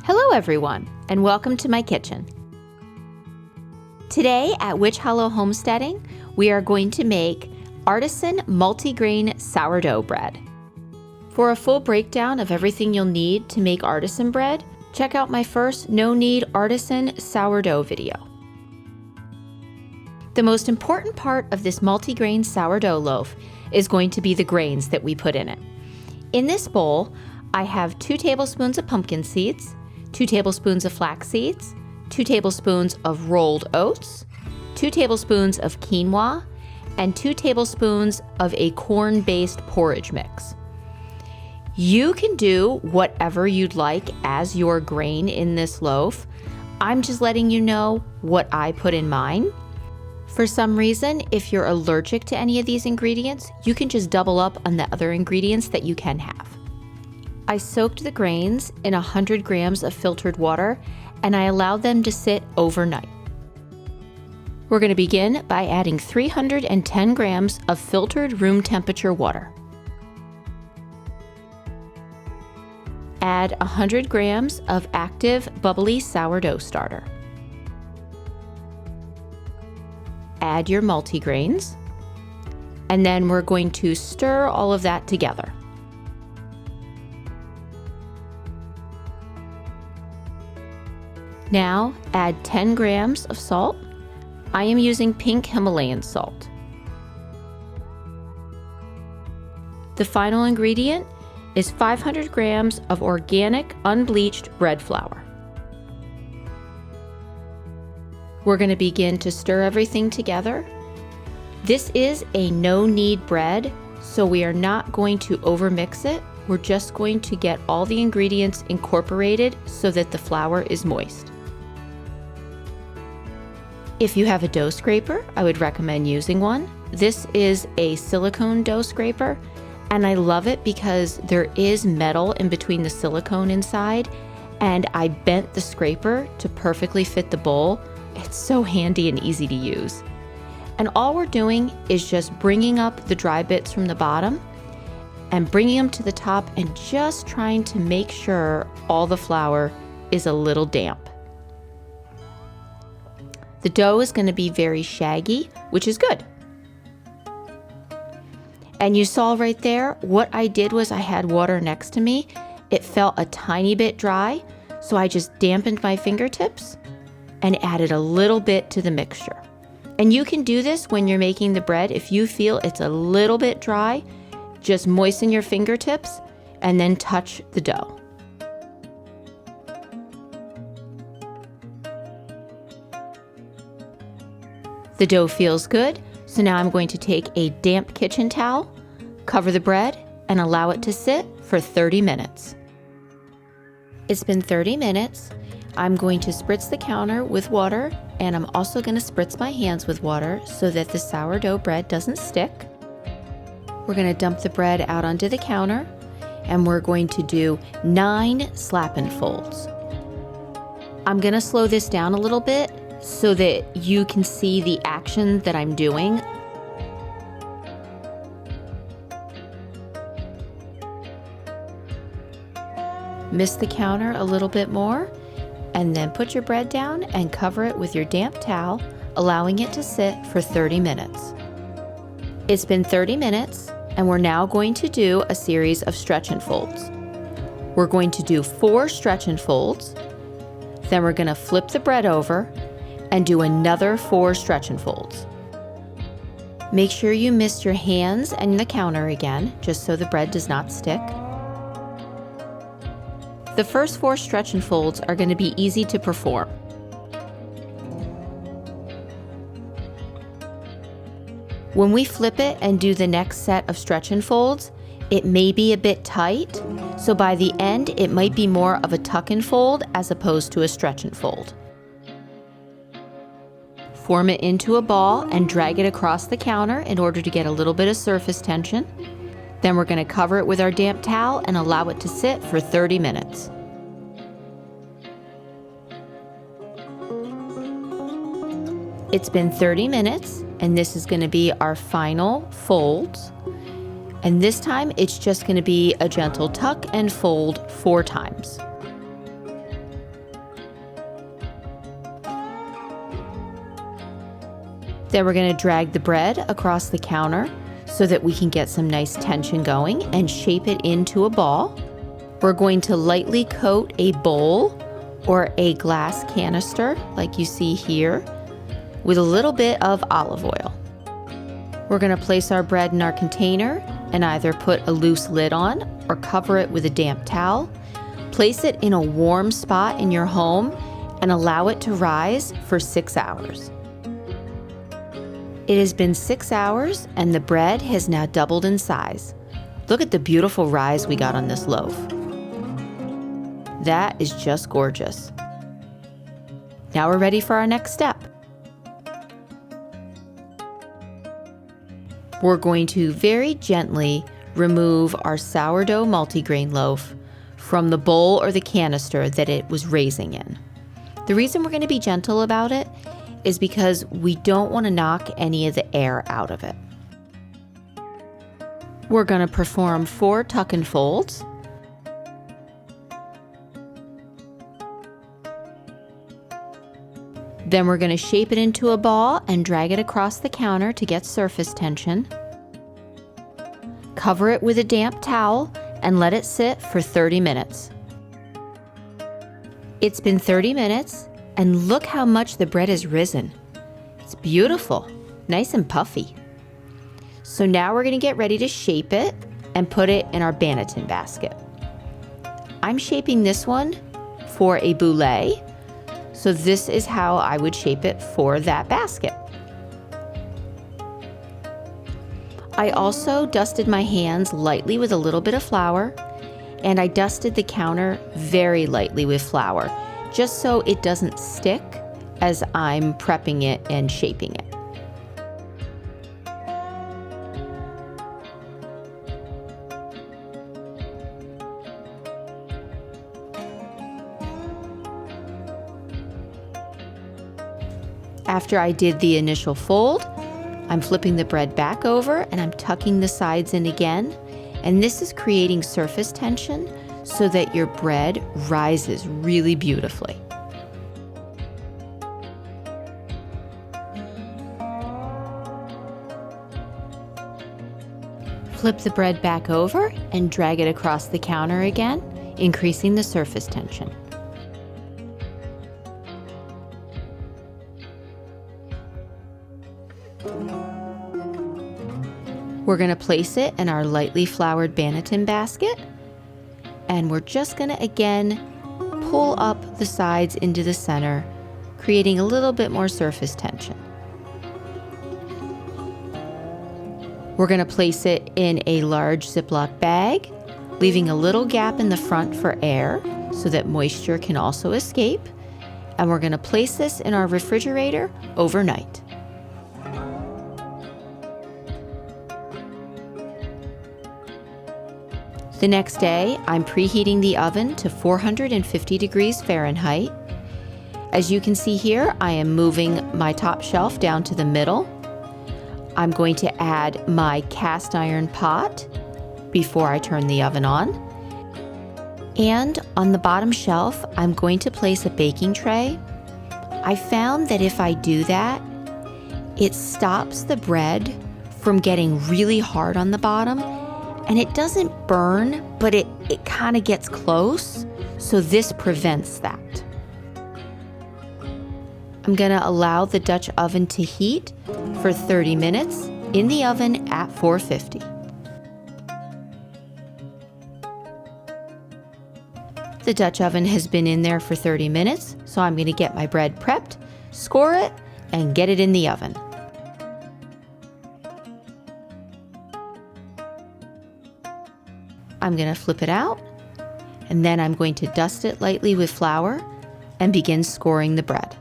Hello everyone, and welcome to my kitchen. Today at Witch Hollow Homesteading, we are going to make Artisan Multigrain Sourdough bread. For a full breakdown of everything you'll need to make artisan bread, check out my first no-knead artisan sourdough video. The most important part of this multigrain sourdough loaf is going to be the grains that we put in it. In this bowl, I have 2 tablespoons of pumpkin seeds, 2 tablespoons of flax seeds, 2 tablespoons of rolled oats, 2 tablespoons of quinoa, and 2 tablespoons of a corn-based porridge mix. You can do whatever you'd like as your grain in this loaf. I'm just letting you know what I put in mine. For some reason, if you're allergic to any of these ingredients, you can just double up on the other ingredients that you can have. I soaked the grains in 100 grams of filtered water and I allowed them to sit overnight. We're going to begin by adding 310 grams of filtered room temperature water. Add 100 grams of active bubbly sourdough starter. Add your multigrains, and then we're going to stir all of that together. Now add 10 grams of salt. I am using pink Himalayan salt. The final ingredient is 500 grams of organic unbleached bread flour. We're going to begin to stir everything together. This is a no-knead bread, so we are not going to overmix it. We're just going to get all the ingredients incorporated so that the flour is moist. If you have a dough scraper, I would recommend using one. This is a silicone dough scraper, and I love it because there is metal in between the silicone inside, and I bent the scraper to perfectly fit the bowl. It's so handy and easy to use. And all we're doing is just bringing up the dry bits from the bottom and bringing them to the top and just trying to make sure all the flour is a little damp. The dough is going to be very shaggy, which is good. And you saw right there, what I did was I had water next to me. It felt a tiny bit dry, so I just dampened my fingertips and added a little bit to the mixture. And you can do this when you're making the bread. If you feel it's a little bit dry, just moisten your fingertips and then touch the dough. The dough feels good, so now I'm going to take a damp kitchen towel, cover the bread, and allow it to sit for 30 minutes. It's been 30 minutes. I'm going to spritz the counter with water, and I'm also going to spritz my hands with water so that the sourdough bread doesn't stick. We're going to dump the bread out onto the counter, and we're going to do 9 slap and folds. I'm going to slow this down a little bit so that you can see the action that I'm doing. Miss the counter a little bit more, and then put your bread down and cover it with your damp towel, allowing it to sit for 30 minutes. It's been 30 minutes, and we're now going to do a series of stretch and folds. We're going to do 4 stretch and folds, then we're going to flip the bread over and do another 4 stretch and folds. Make sure you miss your hands and the counter again, just so the bread does not stick. The first 4 stretch and folds are going to be easy to perform. When we flip it and do the next set of stretch and folds, it may be a bit tight, so by the end it might be more of a tuck and fold as opposed to a stretch and fold. Form it into a ball and drag it across the counter in order to get a little bit of surface tension. Then we're going to cover it with our damp towel and allow it to sit for 30 minutes. It's been 30 minutes, and this is going to be our final folds. And this time it's just going to be a gentle tuck and fold 4 times. Then we're going to drag the bread across the counter so that we can get some nice tension going and shape it into a ball. We're going to lightly coat a bowl or a glass canister, like you see here, with a little bit of olive oil. We're going to place our bread in our container and either put a loose lid on or cover it with a damp towel. Place it in a warm spot in your home and allow it to rise for 6 hours. It has been 6 hours and the bread has now doubled in size. Look at the beautiful rise we got on this loaf. That is just gorgeous. Now we're ready for our next step. We're going to very gently remove our sourdough multigrain loaf from the bowl or the canister that it was raising in. The reason we're going to be gentle about it is because we don't want to knock any of the air out of it. We're going to perform 4 tuck and folds. Then we're going to shape it into a ball and drag it across the counter to get surface tension. Cover it with a damp towel and let it sit for 30 minutes. It's been 30 minutes and look how much the bread has risen. It's beautiful, nice and puffy. So now we're going to get ready to shape it and put it in our Banneton basket. I'm shaping this one for a boulé, so this is how I would shape it for that basket. I also dusted my hands lightly with a little bit of flour, and I dusted the counter very lightly with flour, just so it doesn't stick as I'm prepping it and shaping it. After I did the initial fold, I'm flipping the bread back over and I'm tucking the sides in again. And this is creating surface tension so that your bread rises really beautifully. Flip the bread back over and drag it across the counter again, increasing the surface tension. We're going to place it in our lightly floured Banneton basket, and we're just going to again pull up the sides into the center, creating a little bit more surface tension. We're going to place it in a large Ziploc bag, leaving a little gap in the front for air so that moisture can also escape, and we're going to place this in our refrigerator overnight. The next day, I'm preheating the oven to 450 degrees Fahrenheit. As you can see here, I am moving my top shelf down to the middle. I'm going to add my cast iron pot before I turn the oven on. And on the bottom shelf, I'm going to place a baking tray. I found that if I do that, it stops the bread from getting really hard on the bottom. And it doesn't burn, but it kind of gets close, so this prevents that. I'm going to allow the Dutch oven to heat for 30 minutes in the oven at 450. The Dutch oven has been in there for 30 minutes, so I'm going to get my bread prepped, score it, and get it in the oven. I'm going to flip it out, and then I'm going to dust it lightly with flour and begin scoring the bread.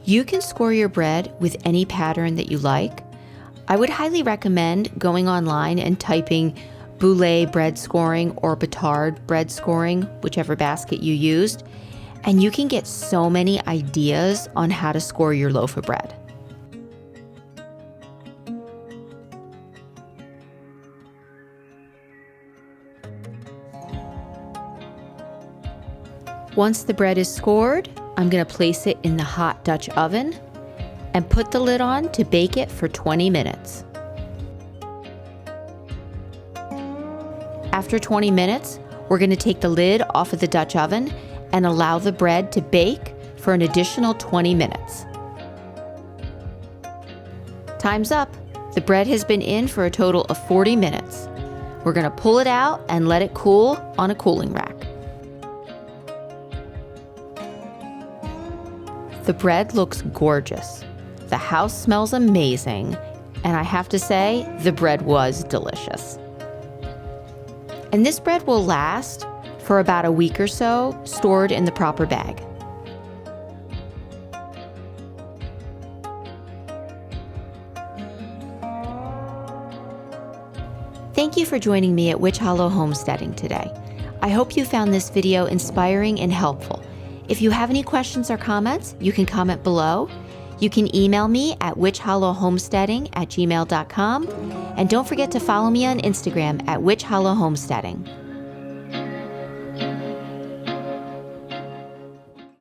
You can score your bread with any pattern that you like. I would highly recommend going online and typing boulé bread scoring or batard bread scoring, whichever basket you used, and you can get so many ideas on how to score your loaf of bread. Once the bread is scored, I'm going to place it in the hot Dutch oven and put the lid on to bake it for 20 minutes. After 20 minutes, we're going to take the lid off of the Dutch oven and allow the bread to bake for an additional 20 minutes. Time's up. The bread has been in for a total of 40 minutes. We're going to pull it out and let it cool on a cooling rack. The bread looks gorgeous. The house smells amazing, and I have to say, the bread was delicious. And this bread will last for about a week or so, stored in the proper bag. Thank you for joining me at Witch Hollow Homesteading today. I hope you found this video inspiring and helpful. If you have any questions or comments, you can comment below. You can email me at witchhollowhomesteading@gmail.com. And don't forget to follow me on Instagram at witchhollowhomesteading.